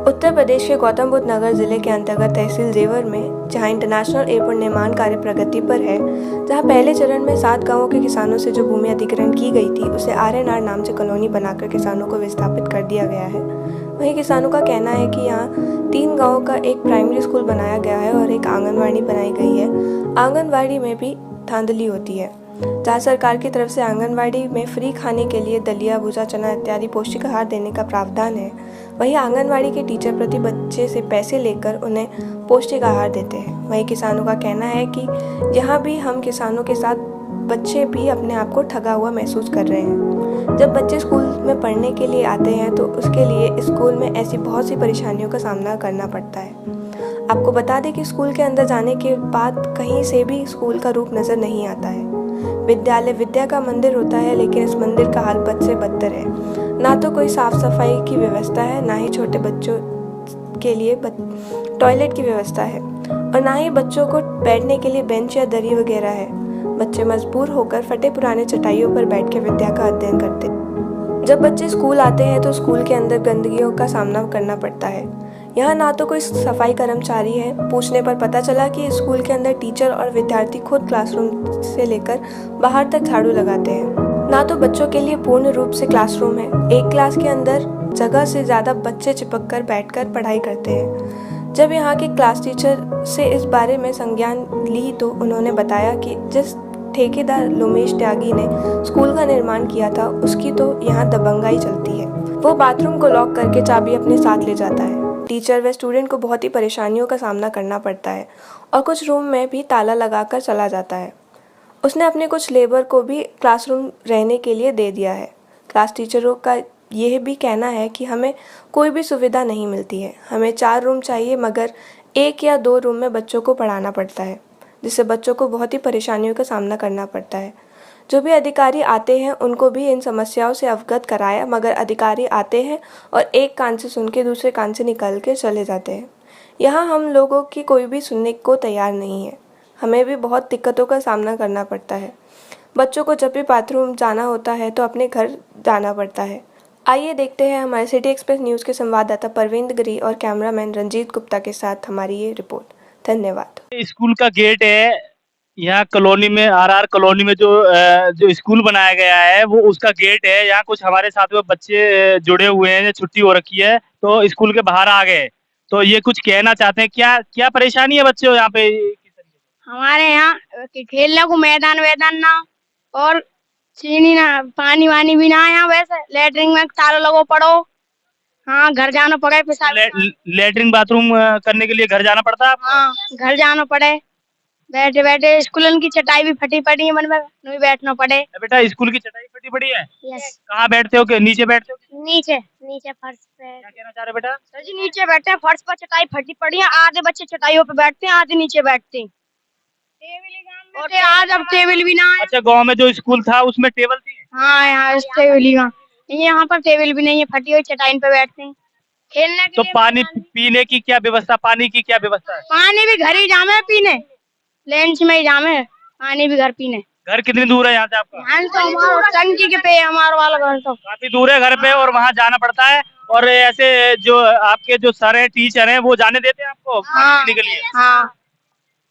उत्तर प्रदेश के गौतम बुद्ध नगर जिले के अंतर्गत तहसील जेवर में जहां इंटरनेशनल एयरपोर्ट निर्माण कार्य प्रगति पर है, जहां पहले चरण में 7 गांवों के किसानों से जो भूमि अधिग्रहण की गई थी उसे आर्यनार नाम से कॉलोनी बनाकर किसानों को विस्थापित कर दिया गया है। वहीं किसानों का कहना है कि यहाँ 3 गाँवों का एक प्राइमरी स्कूल बनाया गया है और एक आंगनबाड़ी बनाई गई है। आंगनबाड़ी में भी धांधली होती है, जहाँ सरकार की तरफ से आंगनबाड़ी में फ्री खाने के लिए दलिया, भूसा, चना इत्यादि पौष्टिक आहार देने का प्रावधान है। वहीं आंगनबाड़ी के टीचर प्रति बच्चे से पैसे लेकर उन्हें पौष्टिक आहार देते हैं। वहीं किसानों का कहना है कि यहाँ भी हम किसानों के साथ बच्चे भी अपने आप को ठगा हुआ महसूस कर रहे हैं। जब बच्चे स्कूल में पढ़ने के लिए आते हैं तो उसके लिए स्कूल में ऐसी बहुत सी परेशानियों का सामना करना पड़ता है। आपको बता दें कि स्कूल के अंदर जाने के बाद कहीं से भी स्कूल का रूप नजर नहीं आता है। विद्यालय विद्या का मंदिर होता है, लेकिन इस मंदिर का हाल बद से बदतर है। ना तो कोई साफ सफाई की व्यवस्था है, ना ही छोटे बच्चों के लिए टॉयलेट की व्यवस्था है, और ना ही बच्चों को बैठने के लिए बेंच या दरी वगैरह है। बच्चे मजबूर होकर फटे पुराने चटाइयों पर बैठ के विद्या का अध्ययन करते हैं। जब बच्चे स्कूल आते हैं तो स्कूल के अंदर गंदगियों का सामना करना पड़ता है। यहाँ ना तो कोई सफाई कर्मचारी है। पूछने पर पता चला कि स्कूल के अंदर टीचर और विद्यार्थी खुद क्लासरूम से लेकर बाहर तक झाड़ू लगाते हैं। ना तो बच्चों के लिए पूर्ण रूप से क्लासरूम है। एक क्लास के अंदर जगह से ज़्यादा बच्चे चिपक कर बैठकर पढ़ाई करते हैं। जब यहाँ के क्लास टीचर से इस बारे में संज्ञान ली तो उन्होंने बताया कि जिस ठेकेदार लोमेश त्यागी ने स्कूल का निर्माण किया था उसकी तो यहाँ दबंगाई चलती है। वो बाथरूम को लॉक करके चाबी अपने साथ ले जाता है। टीचर व स्टूडेंट को बहुत ही परेशानियों का सामना करना पड़ता है और कुछ रूम में भी ताला लगाकर चला जाता है। उसने अपने कुछ लेबर को भी क्लासरूम रहने के लिए दे दिया है। क्लास टीचरों का यह भी कहना है कि हमें कोई भी सुविधा नहीं मिलती है। हमें 4 रूम चाहिए, मगर 1 या 2 रूम में बच्चों को पढ़ाना पड़ता है, जिससे बच्चों को बहुत ही परेशानियों का सामना करना पड़ता है। जो भी अधिकारी आते हैं उनको भी इन समस्याओं से अवगत कराया, मगर अधिकारी आते हैं और एक कान से सुन के दूसरे कान से निकल के चले जाते हैं। यहाँ हम लोगों की कोई भी सुनने को तैयार नहीं है। हमें भी बहुत दिक्कतों का सामना करना पड़ता है। बच्चों को जब भी बाथरूम जाना होता है तो अपने घर जाना पड़ता है। आइए देखते हैं हमारे सिटी एक्सप्रेस न्यूज़ के संवाददाता परविंद गिरी और कैमरामैन रंजीत गुप्ता के साथ हमारी ये रिपोर्ट। धन्यवाद। स्कूल का गेट है यहाँ कॉलोनी में, आरआर कॉलोनी में जो स्कूल बनाया गया है वो उसका गेट है। यहाँ कुछ हमारे साथ में बच्चे जुड़े हुए हैं, छुट्टी हो रखी है तो स्कूल के बाहर आ गए, तो ये कुछ कहना चाहते हैं। क्या क्या परेशानी है बच्चों यहाँ पे? हमारे यहाँ खेलने को मैदान ना, और चीनी ना, पानी वानी भी ना। यहाँ वैसे लेटरिन में ताला लगो पड़ो। हाँ, घर जाना पड़े पेशाब। लेटरिन बाथरूम करने के लिए घर जाना पड़ता है आपको? हाँ, घर जाना पड़े। बैठे बैठे स्कूल की चटाई भी फटी पड़ी है, मन में नहीं बैठना पड़े। बेटा स्कूल की चटाई फटी पड़ी है? यस। कहाँ बैठते हो? के नीचे बैठते हो? नीचे नीचे फर्श पे। क्या कहना चाह रहे बेटा? सर जी, नीचे बैठते हैं, फर्श पर चटाई फटी पड़ी है। आधे बच्चे चटाइयों पे बैठते हैं, आधे नीचे बैठते हैं। और आज अब टेबल भी ना है। अच्छा, गाँव में जो स्कूल था उसमें टेबल थी? हाँ, यहाँ पर टेबल भी नहीं है, फटी हुई चटाई पे बैठते हैं। खेलने के तो लिए पानी पीने की क्या व्यवस्था, पानी की क्या व्यवस्था है? पानी भी घर ही जामे पीने, लंच में ही जामे, पानी भी घर पीने। घर कितनी दूर है यहाँ से आपका? यहाँ तो हमारा टंकी के पे हमारा वाला घर तो काफी दूर है घर पे, और वहाँ जाना पड़ता है। और ऐसे जो आपके जो सर है, टीचर हैं, वो जाने देते हैं आपको हाँ, पीने के लिए? हाँ,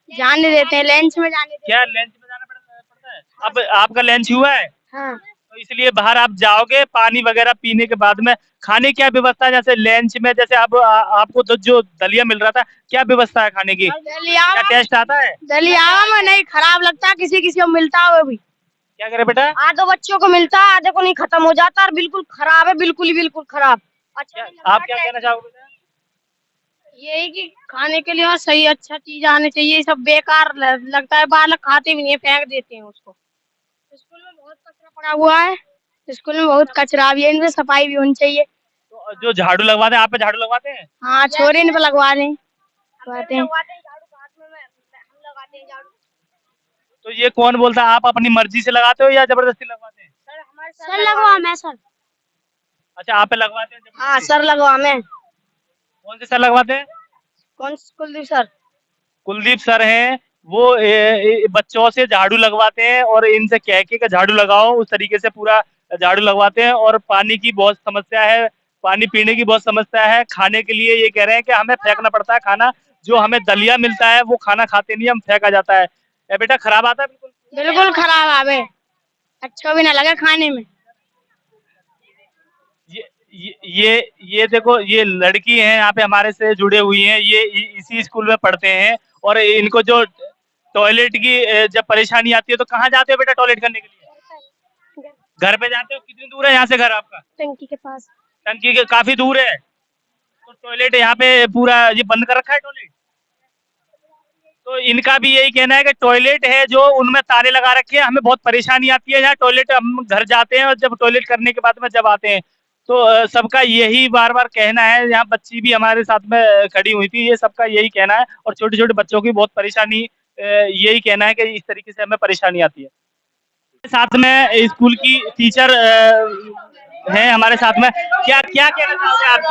जाने देते हैं, लंच में जाने देते क्या लंच में जाना पड़ता है? अब आपका लंच हुआ है हाँ। तो इसलिए बाहर आप जाओगे। पानी वगैरह पीने के बाद में खाने क्या व्यवस्था है? जैसे लंच में जैसे अब आपको जो दलिया मिल रहा था, क्या व्यवस्था है खाने की? क्या टेस्ट आता है? दलिया में नहीं, खराब लगता, किसी किसी को मिलता है वो भी। क्या करे बेटा? आधे बच्चों को मिलता है, आधे को नहीं, खत्म हो जाता है, बिल्कुल खराब है, बिल्कुल खराब। अच्छा, आप क्या कहना चाहोगे बेटा? यही कि खाने के लिए सही अच्छा चीज आनी चाहिए। सब बेकार लगता है, बालक खाते भी नहीं, फेंक देते हैं उसको। स्कूल में बहुत कचरा पड़ा हुआ है, स्कूल में बहुत कचरा भी है, इनमें सफाई भी होनी चाहिए। तो जो झाड़ू लगवाते हैं, आप पे झाड़ू लगवाते हैं? हाँ, छोरे इन पे लगवा दें। तो ये कौन बोलता है? आप अपनी मर्जी से लगाते हो या जबरदस्ती लगवाते हैं? सर लगवा मैं सर। अच्छा, आप पे लगवाते हैं जबरदस्ती? हाँ सर, लगवा मैं। कौन से सर लगवाते हैं? कौन? कुलदीप सर। कुलदीप सर हैं वो बच्चों से झाड़ू लगवाते हैं और इनसे कह के झाड़ू लगाओ, उस तरीके से पूरा झाड़ू लगवाते हैं। और पानी की बहुत समस्या है, पानी पीने की बहुत समस्या है। खाने के लिए ये कह रहे हैं कि हमें फेंकना पड़ता है खाना, जो हमें दलिया मिलता है वो खाना खाते नहीं, हम फेंका जाता है। बेटा खराब आता है बिल्कुल। बिल्कुल खराब आवे, अच्छा भी ना लगे खाने में। ये देखो, ये लड़की हैं यहाँ पे हमारे से जुड़े हुई हैं, ये इसी स्कूल में पढ़ते हैं, और इनको जो टॉयलेट की जब परेशानी आती है तो कहाँ जाते हो बेटा टॉयलेट करने के लिए? घर पे जाते हो? कितनी दूर है यहाँ से घर आपका? टंकी के पास। टंकी के काफी दूर है, तो टॉयलेट यहाँ पे पूरा ये बंद कर रखा है टॉयलेट। तो इनका भी यही कहना है कि टॉयलेट है जो उनमें ताले लगा रखे हैं, हमें बहुत परेशानी आती है यहाँ टॉयलेट, हम घर जाते हैं और जब टॉयलेट करने के बाद में जब आते हैं तो सबका यही बार बार कहना है। यहाँ बच्ची भी हमारे साथ में खड़ी हुई थी, ये सबका यही कहना है, और छोटे छोटे बच्चों की बहुत परेशानी यही कहना है कि इस तरीके से हमें परेशानी आती है। साथ में स्कूल की टीचर है हमारे साथ में, क्या क्या कहना चाहते हैं आप?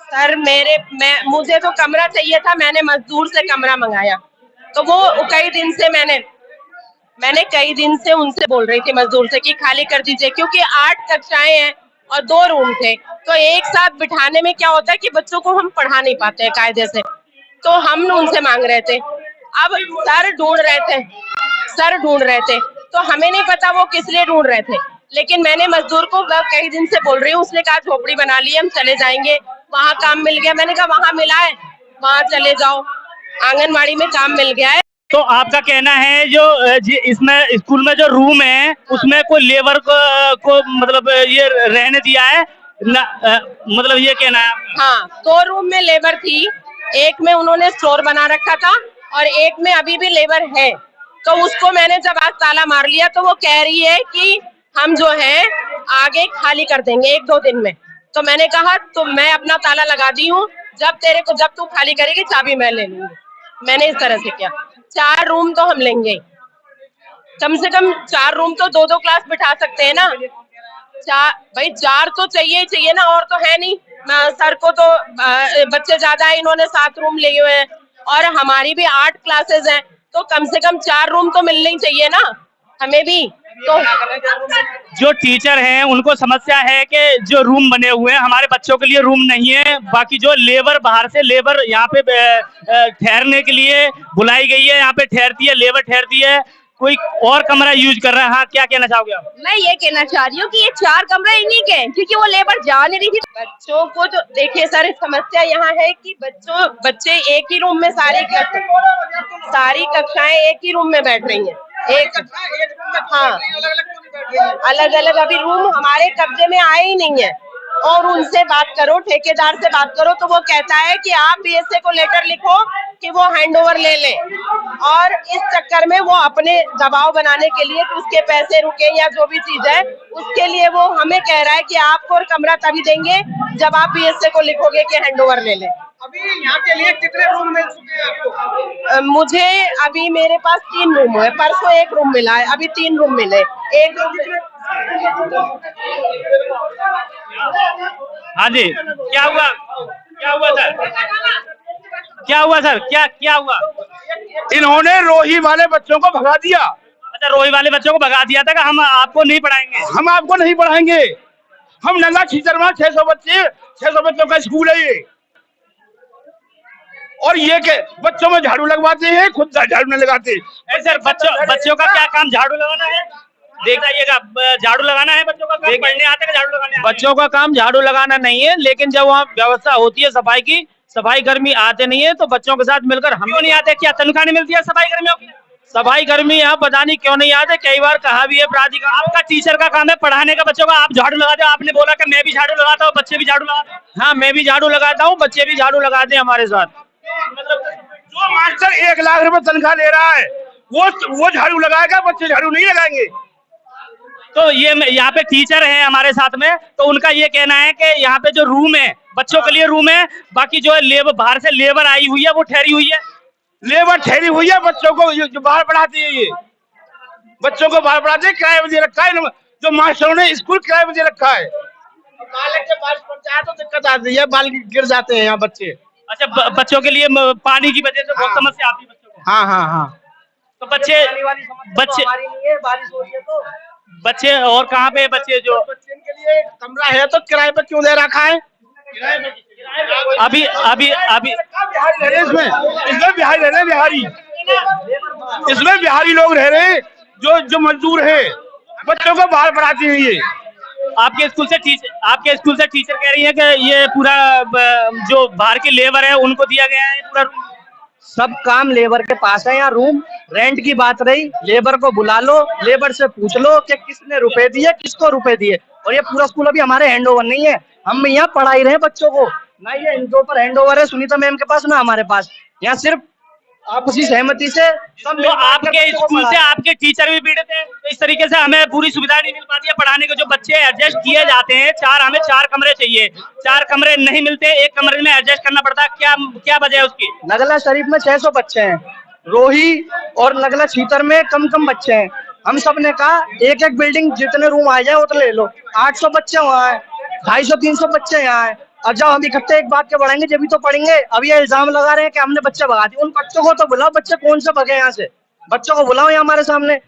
सर मुझे तो कमरा चाहिए था, मैंने मजदूर से कमरा मंगाया, तो वो कई दिन से मैंने कई दिन से उनसे बोल रही थी मजदूर से कि खाली कर दीजिए, क्योंकि 8 कक्षाएं हैं और 2 रूम थे, तो एक साथ बिठाने में क्या होता है कि बच्चों को हम पढ़ा नहीं पाते हैं कायदे से, तो हम उनसे मांग रहे थे। अब सर ढूंढ रहे थे, तो हमें नहीं पता वो किस लिए ढूंढ रहे थे, लेकिन मैंने मजदूर को कई दिन से बोल रही हूँ, उसने कहा झोपड़ी बना ली, हम चले जाएंगे, वहाँ काम मिल गया। मैंने कहा वहाँ मिला है, वहाँ चले जाओ, आंगनबाड़ी में काम मिल गया है। तो आपका कहना है जो इसमें स्कूल में जो रूम है उसमें कोई लेबर को मतलब ये रहने दिया है ना, मतलब ये कहना है आपका? हाँ, 2 रूम में लेबर थी, एक में उन्होंने स्टोर बना रखा था और एक में अभी भी लेबर है, तो उसको मैंने जब आज ताला मार लिया तो वो कह रही है कि हम जो है आगे खाली कर देंगे 1-2 दिन में। तो मैंने कहा तो मैं अपना ताला लगा दी हूँ, जब तू खाली करेगी चाबी मैं ले लूंगी। मैंने इस तरह से किया। 4 रूम तो हम लेंगे, कम से कम 4 रूम तो 2-2 क्लास बिठा सकते हैं ना। भाई 4 तो चाहिए ही चाहिए ना, और तो है नहीं। सर को तो बच्चे ज्यादा है, इन्होंने 7 रूम लिए हुए हैं और हमारी भी 8 क्लासेस हैं, तो कम से कम 4 रूम तो मिलने ही चाहिए ना हमें भी। तो जो टीचर हैं उनको समस्या है कि जो रूम बने हुए हैं हमारे बच्चों के लिए रूम नहीं है, बाकी जो लेबर बाहर से लेबर यहाँ पे ठहरने के लिए बुलाई गई है, यहाँ पे ठहरती है, लेबर ठहरती है, कोई और कमरा यूज कर रहा है। हाँ, क्या कहना चाहोगे आप? मैं ये कहना चाह रही हूँ कि ये 4 कमरे इन्हीं के हैं, क्योंकि वो लेबर जा नहीं रही थी। बच्चों को तो देखिए सर, समस्या यहाँ है कि बच्चे एक ही रूम में सारी कक्षाएं एक ही रूम में बैठ रही हैं। हाँ, अलग अलग अभी रूम हमारे कब्जे में आए ही नहीं है। और उनसे बात करो, ठेकेदार से बात करो, तो वो कहता है कि आप बीएसए को लेटर लिखो कि वो हैंडओवर ले ले, और इस चक्कर में वो अपने दबाव बनाने के लिए कि उसके पैसे रुके या जो भी चीज है, उसके लिए वो हमें कह रहा है कि आपको कमरा तभी देंगे जब आप बीएसए को लिखोगे कि हैंडओवर ले ले। अभी यहाँ के लिए कितने रूम मिल चुके हैं आपको? मुझे अभी मेरे पास 3 रूम है, परसों 1 रूम मिला है, अभी 3 रूम मिले। एक रूम हाँ जी, क्या हुआ सर? क्या हुआ सर? क्या हुआ? इन्होंने रोही वाले बच्चों को भगा दिया। अच्छा, रोही वाले बच्चों को भगा दिया था कि हम आपको नहीं पढ़ाएंगे। हम आपको नहीं पढ़ाएंगे। हम नंगा खींचरवा 600 बच्चों का स्कूल है ये, और ये के बच्चों में झाड़ू लगवाते हैं, खुद झाड़ू नहीं लगाते। सर बच्चों का क्या काम झाड़ू लगाना है? देख जाइएगा, झाड़ू लगाना है बच्चों का काम, पढ़ने आते हैं झाड़ू लगाने? बच्चों का काम झाड़ू लगाना नहीं है, लेकिन जब वहाँ व्यवस्था होती है सफाई की, सफाई कर्मी आते नहीं है, तो बच्चों के साथ मिलकर हम क्यों नहीं आते? क्या तनख्वाह नहीं मिलती है सफाई कर्मियों की? सफाई कर्मी यहाँ पता नहीं क्यों नहीं आते, कई बार कहा भी है प्राधिकार। आपका टीचर का काम है पढ़ाने का, बच्चों का आप झाड़ू लगाते हो। आपने बोला कि मैं भी झाड़ू लगाता हूँ, बच्चे भी झाड़ू लगाते हैं। हाँ, मैं भी झाड़ू लगाता हूँ, बच्चे भी झाड़ू लगाते हैं हमारे साथ। मतलब जो मास्टर 1 लाख रुपए तनख्वाह ले रहा है वो झाड़ू लगाएगा, बच्चे झाड़ू नहीं लगाएंगे। तो ये यहाँ पे टीचर है हमारे साथ में, तो उनका ये कहना है कि यहाँ पे जो रूम है बच्चों के लिए रूम है, बाकी जो लेबर बाहर से लेबर आई हुई है वो ठहरी हुई है। लेबर ठहरी हुई है, बच्चों को जो बाहर पढ़ाती है, ये बच्चों को बाहर पढ़ाते हैं, किराए पर दे रखा है। जो मास्टरों ने स्कूल किराए पर दे रखा है। बारिश पड़ जाए तो दिक्कत आती है, बाल गिर जाते हैं यहाँ बच्चे। अच्छा, बच्चों के लिए पानी की वजह से बहुत समस्या आती है बच्चों को। हाँ। तो बच्चे बारिश हो रही है तो बच्चे और कहाँ पे बच्चे जो बच्चे के लिए कमरा है तो किराए पर क्यों दे रखा है? अभी अभी अभी बिहारी रह रहे हैं इसमें बिहारी रह रहे हैं, बिहारी इसमें बिहारी लोग रह रहे हैं जो मजदूर है, बच्चों को बाहर पढ़ाती है ये। आपके स्कूल से टीचर कह रही है कि ये पूरा जो बाहर की लेबर है उनको दिया गया है पूरा रूम। सब काम लेबर के पास है। यहाँ रूम रेंट की बात रही, लेबर को बुला लो, लेबर से पूछ लो कि किसने रुपए दिए, किसको रुपए दिए। और ये पूरा स्कूल अभी हमारे हैंड ओवर नहीं है, हम यहाँ पढ़ा ही रहे हैं बच्चों को, ना ये इनके ऊपर हैंड ओवर है सुनीता मैम के पास ना हमारे पास। यहाँ सिर्फ आपसी सहमति से सब तो आपके स्कूल से आपके टीचर भी पीड़ित हैं, तो इस तरीके से हमें पूरी सुविधा नहीं मिल पाती है पढ़ाने के। जो बच्चे एडजस्ट किए जाते हैं, हमें 4 कमरे चाहिए, 4 कमरे नहीं मिलते, एक कमरे में एडजस्ट करना पड़ता है। क्या वजह है उसकी? नगला शरीफ में 600 बच्चे हैं, रोही और नगला छीतर में कम बच्चे हैं। हम सब ने कहा एक एक बिल्डिंग जितने रूम आ जाए उतने ले लो। 800 बच्चे वहाँ है, 250-300 बच्चे यहाँ है। और जब हम इकट्ठे एक बात के बढ़ेंगे जब भी तो पढ़ेंगे। अभी ये इल्जाम लगा रहे हैं कि हमने बच्चे भगा दिए। उन बच्चों को तो बुलाओ, बच्चे कौन से भगे यहाँ से, बच्चों को बुलाओ यहाँ हमारे सामने।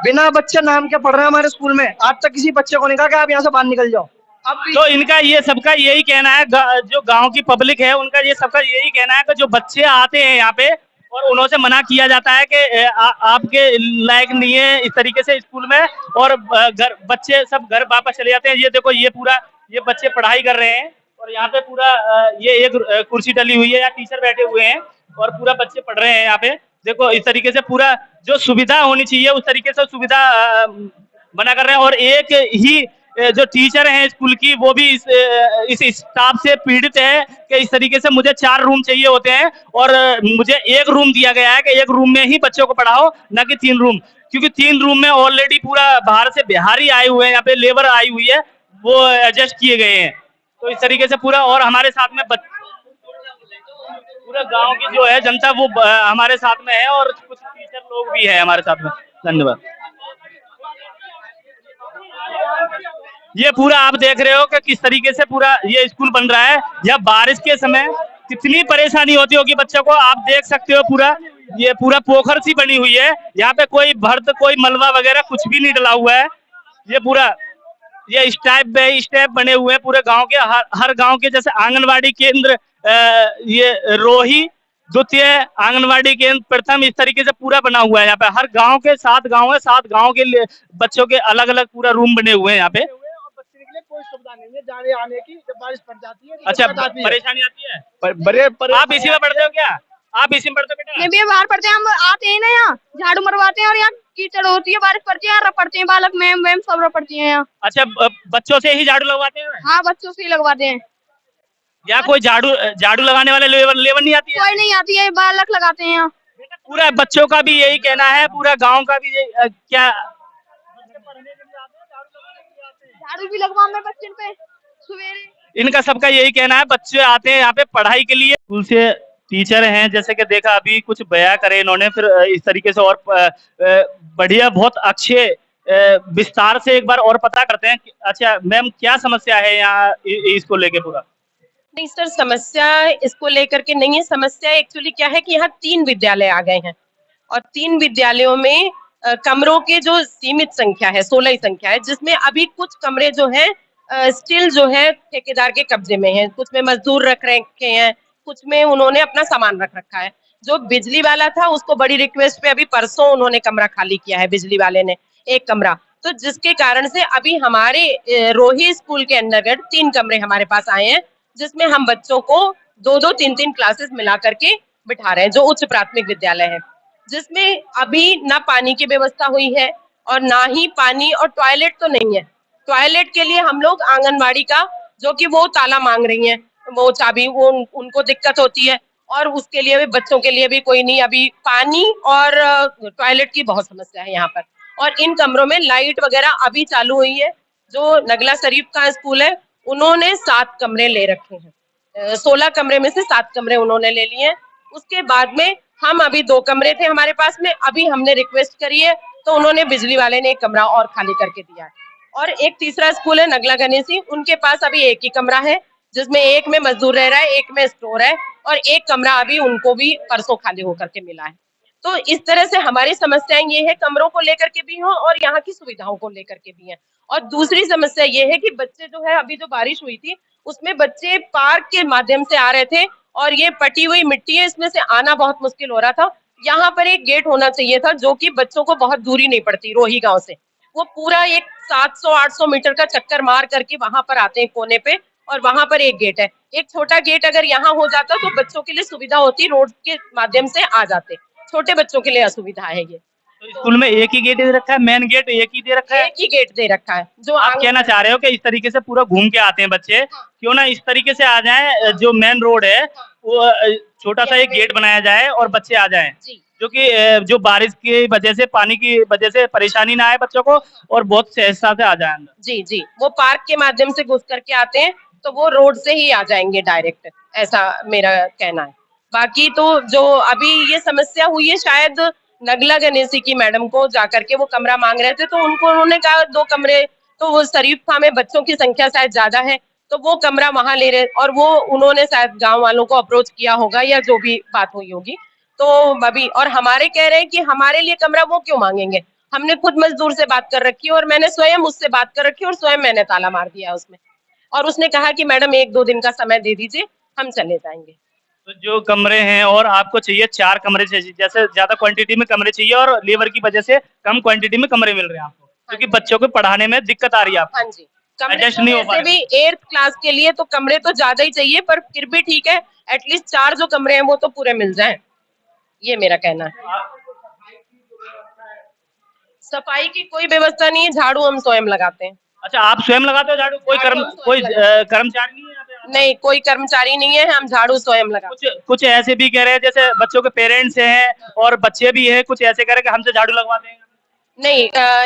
बिना बच्चे नाम के पढ़ रहे हैं हमारे स्कूल में, आज तक किसी बच्चे को नहीं कहा कि आप यहाँ से बाहर निकल जाओ। अब तो इनका ये सबका यही कहना है, जो गांव की पब्लिक है उनका ये सबका यही कहना है कि जो बच्चे आते हैं यहाँ पे और उन्हों से मना किया जाता है कि आपके लायक नहीं है इस तरीके से स्कूल में, और बच्चे सब घर वापस चले जाते हैं। ये देखो ये बच्चे पढ़ाई कर रहे हैं और यहाँ पे पूरा ये एक कुर्सी डली हुई है, यहाँ टीचर बैठे हुए हैं और पूरा बच्चे पढ़ रहे हैं यहाँ पे। देखो इस तरीके से पूरा जो सुविधा होनी चाहिए उस तरीके से सुविधा बना कर रहे हैं। और एक ही जो टीचर हैं स्कूल की वो भी इस स्टाफ से पीड़ित है कि इस तरीके से मुझे 4 रूम चाहिए होते हैं और मुझे एक रूम दिया गया है कि एक रूम में ही बच्चों को पढ़ाओ, ना कि 3 रूम, क्योंकि 3 रूम में ऑलरेडी पूरा बाहर से बिहारी आए हुए हैं, यहाँ पे लेबर आई हुई है, वो एडजस्ट किए गए हैं। तो इस तरीके से पूरा, और हमारे साथ में पूरा गांव की जो है जनता वो हमारे साथ में है और कुछ टीचर लोग भी है हमारे साथ में। धन्यवाद। ये पूरा आप देख रहे हो कि किस तरीके से पूरा ये स्कूल बन रहा है। या बारिश के समय कितनी परेशानी होती होगी बच्चों को, आप देख सकते हो। ये पूरा पोखर सी बनी हुई है, यहाँ पे कोई भर्त कोई मलबा वगैरह कुछ भी नहीं डला हुआ है। ये पूरा ये स्टेप बने हुए हैं पूरे गांव के, हर गांव के, जैसे आंगनवाड़ी केंद्र, ये रोही द्वितीय आंगनवाड़ी केंद्र प्रथम, इस तरीके से पूरा बना हुआ है। यहाँ पे हर गांव के 7 गांव है, 7 गांव के बच्चों के अलग अलग पूरा रूम बने हुए हैं यहाँ पे। बच्चे के लिए कोई सुविधा नहीं है जाने आने की, जब बारिश पड़ जाती है। अच्छा, परेशानी आती है। आप इसी में पढ़ते हो क्या? आप इसी में पढ़ते हो बेटा? नहीं भैया, बाहर पढ़ते हैं, हम आते हैं ना यहाँ झाड़ू मरवाते हैं और यहाँ कीचड़ होती है, बारिश पड़ती है, पढ़ते हैं बालक मैम सब पढ़ती हैं यहाँ। अच्छा, बच्चों से ही झाड़ू लगवाते हैं? हाँ, बच्चों से ही लगवाते हैं। या कोई झाड़ू लगाने वाले लेबर नहीं आती है? कोई नहीं आती है, बालक लगाते हैं यहाँ। पूरा बच्चों का भी यही कहना है, पूरा गांव का भी क्या झाड़ू भी लगवा में बच्चे पे सवेरे। इनका सबका यही कहना है, बच्चे आते हैं यहाँ पे पढ़ाई के लिए। स्कूल से टीचर हैं, जैसे कि देखा अभी कुछ बयां करे इन्होंने, फिर इस तरीके से और बढ़िया बहुत अच्छे विस्तार से एक बार और पता करते हैं। अच्छा मैम, क्या समस्या है यहाँ इसको लेके पूरा? नहीं सर, समस्या इसको लेकर के नहीं है। समस्या एक्चुअली क्या है कि यहाँ 3 विद्यालय आ गए हैं और 3 विद्यालयों में कमरों के जो सीमित संख्या है, 16 ही संख्या है, जिसमें अभी कुछ कमरे जो है स्टिल जो है ठेकेदार के कब्जे में है। कुछ में मजदूर रख रखे हैं, कुछ में उन्होंने अपना सामान रख रखा है। जो बिजली वाला था उसको बड़ी रिक्वेस्ट पे अभी परसों उन्होंने कमरा खाली किया है, बिजली वाले ने एक कमरा। तो जिसके कारण से अभी हमारे रोही स्कूल के अंतर्गत 3 कमरे हमारे पास आए हैं, जिसमें हम बच्चों को 2-2, 3-3 क्लासेस मिला करके बिठा रहे हैं, जो उच्च प्राथमिक विद्यालय है, जिसमें अभी ना पानी की व्यवस्था हुई है और ना ही पानी और टॉयलेट तो नहीं है। टॉयलेट के लिए हम लोग आंगनवाड़ी का, जो कि वो ताला मांग रही हैं, वो चाबी, वो उनको दिक्कत होती है और उसके लिए भी बच्चों के लिए भी कोई नहीं। अभी पानी और टॉयलेट की बहुत समस्या है यहाँ पर। और इन कमरों में लाइट वगैरह अभी चालू हुई है। जो नगला शरीफ का स्कूल है उन्होंने 7 कमरे ले रखे हैं, 16 कमरे में से 7 कमरे उन्होंने ले लिए हैं। उसके बाद में हम अभी 2 कमरे थे हमारे पास में, अभी हमने रिक्वेस्ट करी है तो उन्होंने बिजली वाले ने 1 कमरा और खाली करके दिया है। और एक तीसरा स्कूल है नगला गणेशी, उनके पास अभी 1 ही कमरा है, जिसमें एक में मजदूर रह रहा है, एक में स्टोर है और 1 कमरा अभी उनको भी परसों खाली होकर के मिला है। तो इस तरह से हमारी समस्याएं ये है, कमरों को लेकर के भी हो और यहाँ की सुविधाओं को लेकर के भी है। और दूसरी समस्या ये है कि बच्चे जो है, अभी जो बारिश हुई थी उसमें बच्चे पार्क के माध्यम से आ रहे थे और ये पटी हुई मिट्टी है, इसमें से आना बहुत मुश्किल हो रहा था। यहाँ पर एक गेट होना चाहिए था जो कि बच्चों को बहुत दूरी नहीं पड़ती रोही गांव से। वो पूरा एक 700-800 मीटर का चक्कर मार करके वहां पर आते हैं कोने पे, और वहां पर एक गेट है। एक छोटा गेट अगर यहाँ हो जाता तो बच्चों के लिए सुविधा होती, रोड के माध्यम से आ जाते। छोटे बच्चों के लिए असुविधा है ये। तो स्कूल में एक ही गेट दे रखा है, मेन गेट एक ही दे रखा है। एक ही गेट दे रखा है जो आप कहना चाह रहे हो कि इस तरीके से पूरा घूम के आते हैं बच्चे, क्यों ना इस तरीके से आ जाएं, जो मेन रोड है वो छोटा सा एक गेट बनाया जाए और बच्चे आ जाएं, जी जो कि जो बारिश की वजह से, पानी की वजह से परेशानी ना आए बच्चों को और बहुत सहजता से आ जाए अंदर। जी जी, वो पार्क के माध्यम से घुस करके आते हैं तो वो रोड से ही आ जाएंगे डायरेक्ट, ऐसा मेरा कहना है। बाकी तो जो अभी ये समस्या हुई है, शायद नगला गणेशी की मैडम को जाकर के वो कमरा मांग रहे थे, तो उन्होंने कहा 2 कमरे, तो वो शरीफा में बच्चों की संख्या शायद ज्यादा है तो वो कमरा वहां ले रहे, और वो उन्होंने शायद गांव वालों को अप्रोच किया होगा या जो भी बात हुई होगी। तो अभी और हमारे कह रहे हैं कि हमारे लिए कमरा वो क्यों मांगेंगे, हमने खुद मजदूर से बात कर रखी है और मैंने स्वयं उससे बात कर रखी है और स्वयं मैंने ताला मार दिया उसमें, और उसने कहा कि मैडम 1-2 दिन का समय दे दीजिए, हम चले जाएंगे। तो जो कमरे हैं, और आपको चाहिए 4 कमरे चाहिए, जैसे ज्यादा क्वांटिटी में कमरे चाहिए और लेबर की वजह से कम क्वांटिटी में कमरे मिल रहे हैं आपको, क्योंकि बच्चों को पढ़ाने में दिक्कत आ रही है आपको। हाँ जी, कमरे एडजस्ट तो नहीं हो पा वैसे रहे। भी 8th क्लास के लिए तो कमरे तो ज्यादा ही चाहिए, पर फिर भी ठीक है, एटलीस्ट 4 जो कमरे हैं वो तो पूरे मिल जाएं, ये मेरा कहना है। सफाई की कोई व्यवस्था नहीं है, झाड़ू हम स्वयं लगाते हैं। अच्छा, आप स्वयं लगाते हो झाड़ू? कोई झाड़ू हम स्वयं कोई लगाते कर्मचारी नहीं है यहाँ पे? नहीं, कोई कर्मचारी नहीं है, हम झाड़ू स्वयं लगाते हैं। कुछ ऐसे भी कह रहे हैं, जैसे बच्चों के पेरेंट्स हैं और बच्चे भी हैं, कुछ ऐसे कह रहे हैं कि हमसे झाड़ू लगवा देंगे। नहीं,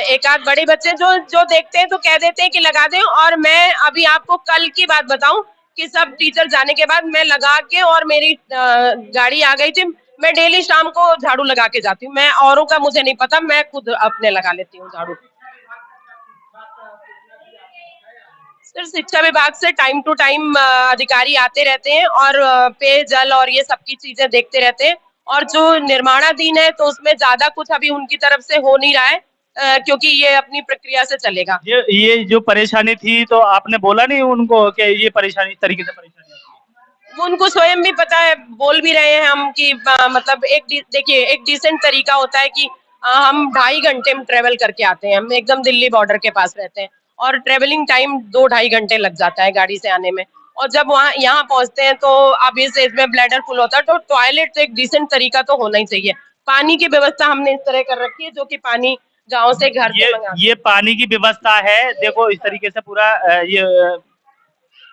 एक आध बड़े बच्चे जो जो देखते हैं तो कह देते हैं कि लगा दें, और मैं अभी आपको कल की बात बताऊं कि सब टीचर जाने के बाद मैं लगा के, और मेरी गाड़ी आ गई थी, मैं डेली शाम को झाड़ू लगा के जाती हूँ। मैं औरों का मुझे नहीं पता, मैं खुद अपने लगा लेती हूँ झाड़ू। सर, शिक्षा विभाग से टाइम टू टाइम अधिकारी आते रहते हैं और पेयजल और ये सब की चीजें देखते रहते हैं, और जो निर्माणाधीन है तो उसमें ज्यादा कुछ अभी उनकी तरफ से हो नहीं रहा है, क्योंकि ये अपनी प्रक्रिया से चलेगा। ये जो परेशानी थी, तो आपने बोला नहीं उनको कि ये परेशानी, इस तरीके से परेशानी आती है? वो उनको स्वयं भी पता है, बोल भी रहे हैं हम कि मतलब देखिए, एक डिसेंट तरीका होता है कि हम 2.5 घंटे में ट्रेवल करके आते हैं, हम एकदम दिल्ली बॉर्डर के पास रहते हैं और ट्रेवलिंग टाइम 2-2.5 घंटे लग जाता है गाड़ी से आने में, और जब वहाँ यहाँ पहुंचते हैं तो अब इस एज में ब्लैडर फुल होता है, तो टॉयलेट तो एक डिसेंट तरीका तो होना ही चाहिए। पानी की व्यवस्था हमने इस तरह कर रखी है, जो कि पानी गाँव से, घर से मंगा। ये पानी की व्यवस्था है, देखो इस तरीके से पूरा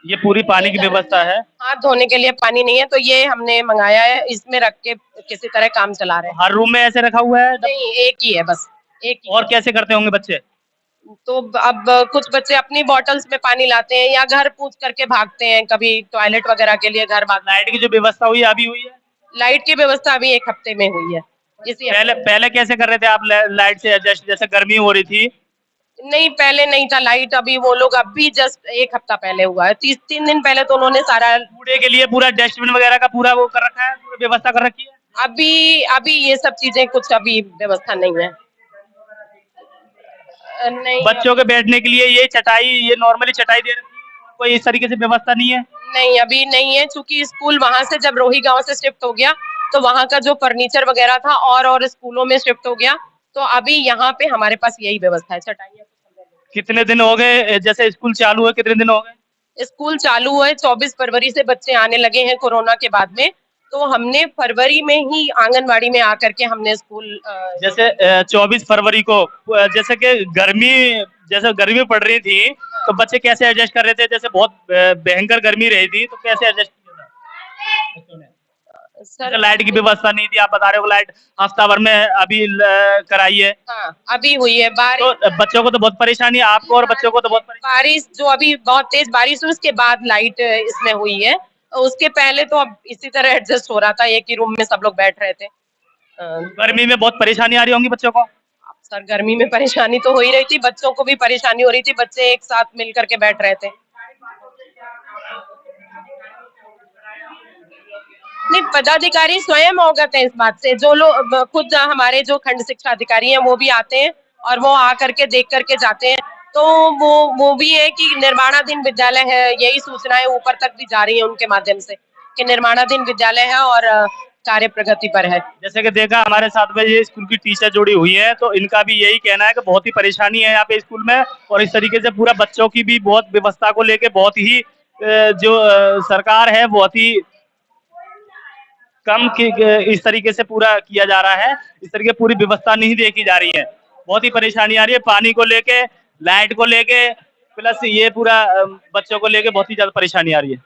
ये पूरी पानी की व्यवस्था है। हाथ धोने के लिए पानी नहीं है, तो ये हमने मंगाया है, इसमें रख के किसी तरह काम चला रहे हैं। हर रूम में ऐसे रखा हुआ है? नहीं, एक ही है, बस एक ही। और कैसे करते होंगे बच्चे? तो अब कुछ बच्चे अपनी बॉटल्स में पानी लाते हैं या घर पूछ करके भागते हैं, कभी टॉयलेट वगैरह के लिए घर भाग। लाइट की जो व्यवस्था हुई है, अभी हुई है? लाइट की व्यवस्था अभी 1 हफ्ते में हुई है। पहले कैसे कर रहे थे आप लाइट से एडजस्ट, जैसे गर्मी हो रही थी? नहीं, पहले नहीं था लाइट, अभी वो लोग अभी जस्ट 1 हफ्ता पहले हुआ है, 3 दिन पहले तो उन्होंने सारा कूड़े के लिए पूरा डस्टबिन वगैरह का पूरा वो कर रखा है, पूरी व्यवस्था कर रखी है? अभी ये सब चीजें कुछ अभी व्यवस्था नहीं है। नहीं, बच्चों के बैठने के लिए ये चटाई, ये नॉर्मली चटाई दे रखी है, कोई इस तरीके से व्यवस्था नहीं है? नहीं, अभी नहीं है, चूंकि स्कूल वहां से जब रोही गांव से शिफ्ट हो गया तो वहां का जो फर्नीचर वगैरह था और स्कूलों में शिफ्ट हो गया, तो अभी यहाँ पे हमारे पास यही व्यवस्था है, चटाइयाँ। कितने दिन हो गए जैसे स्कूल चालू हुए, कितने दिन हो गए? स्कूल चालू हुए 24 फरवरी से बच्चे आने लगे हैं कोरोना के बाद में, तो हमने फरवरी में ही आंगनबाड़ी में आकर के हमने स्कूल जैसे 24 फरवरी को, जैसे कि गर्मी पड़ रही थी, तो बच्चे कैसे एडजस्ट कर रहे थे? जैसे बहुत भयंकर गर्मी रही थी, तो कैसे एडजस्ट किया था बच्चों ने? सर, लाइट की व्यवस्था नहीं थी, आप बता रहे हो लाइट हफ्ता भर में अभी कराई है। हाँ, अभी हुई है बारिश, तो बच्चों को तो बहुत परेशानी है, आपको और बच्चों को तो बहुत परेशानी। बारिश जो अभी बहुत तेज बारिश हुई उसके बाद लाइट इसमें हुई है, उसके पहले तो अब इसी तरह एडजस्ट हो रहा था, एक ही रूम में सब लोग बैठ रहे थे। गर्मी में बहुत परेशानी आ रही होंगी बच्चों को? सर, गर्मी में परेशानी तो हो ही रही थी, बच्चों को भी परेशानी हो रही थी, बच्चे एक साथ मिल करके बैठ रहे थे। नहीं, पदाधिकारी स्वयं अवगत है इस बात से, जो लोग खुद हमारे जो खंड शिक्षा अधिकारी हैं वो भी आते हैं और वो आ करके देख करके जाते हैं, तो वो भी है कि निर्माणाधीन विद्यालय है, यही सूचनाएं ऊपर तक भी जा रही है उनके माध्यम से कि निर्माणाधीन विद्यालय है और कार्य प्रगति पर है। जैसे कि देखा हमारे साथ में ये स्कूल की टीचर जुड़ी हुई है, तो इनका भी यही कहना है कि बहुत ही परेशानी है यहाँ पे स्कूल में, और इस तरीके से पूरा बच्चों की भी बहुत व्यवस्था को लेके बहुत ही जो सरकार है बहुत ही कम की इस तरीके से पूरा किया जा रहा है, इस तरीके पूरी व्यवस्था नहीं देखी जा रही है। बहुत ही परेशानी आ रही है पानी को लेके, लाइट को लेके, प्लस ये पूरा बच्चों को लेके बहुत ही ज्यादा परेशानी आ रही है।